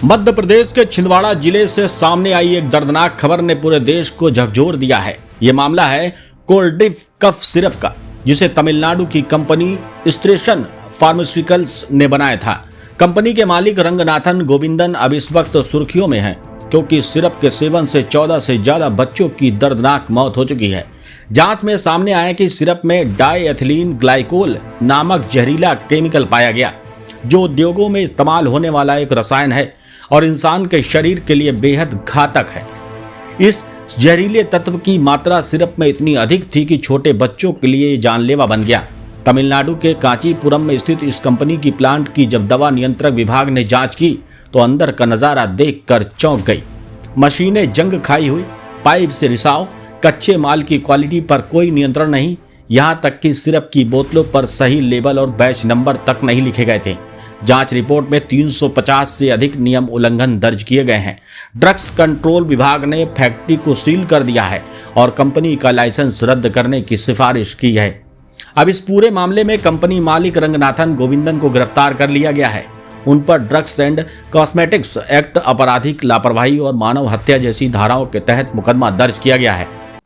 मध्य प्रदेश के छिंदवाड़ा जिले से सामने आई एक दर्दनाक खबर ने पूरे देश को झकझोर दिया है। ये मामला है कोल्डिफ कफ सिरप का, जिसे तमिलनाडु की कंपनी स्ट्रेशन फार्मास्यूटिकल्स ने बनाया था। कंपनी के मालिक रंगनाथन गोविंदन अब इस वक्त सुर्खियों में हैं, क्योंकि इस सिरप के सेवन से 14 से ज्यादा बच्चों की दर्दनाक मौत हो चुकी है। जांच में सामने आया कि सिरप में डाईएथिलीन ग्लाइकोल नामक जहरीला केमिकल पाया गया, जो उद्योगों में इस्तेमाल होने वाला एक रसायन है और इंसान के शरीर के लिए बेहद घातक है। इस जहरीले तत्व की मात्रा सिरप में इतनी अधिक थी कि छोटे बच्चों के लिए जानलेवा बन गया। तमिलनाडु के कांचीपुरम में स्थित इस कंपनी की प्लांट की जब दवा नियंत्रक विभाग ने जांच की तो अंदर का नजारा देखकर चौंक गई। मशीनें जंग खाई हुई, पाइप से रिसाव, कच्चे माल की क्वालिटी पर कोई नियंत्रण नहीं, यहां तक कि सिरप की बोतलों पर सही लेबल और बैच नंबर तक नहीं लिखे गए थे। जांच रिपोर्ट में 350 से अधिक नियम उल्लंघन दर्ज किए गए हैं। ड्रग्स कंट्रोल विभाग ने फैक्ट्री को सील कर दिया है और कंपनी का लाइसेंस रद्द करने की सिफारिश की है। अब इस पूरे मामले में कंपनी मालिक रंगनाथन गोविंदन को गिरफ्तार कर लिया गया है। उन पर ड्रग्स एंड कॉस्मेटिक्स एक्ट, आपराधिक लापरवाही और मानव हत्या जैसी धाराओं के तहत मुकदमा दर्ज किया गया है।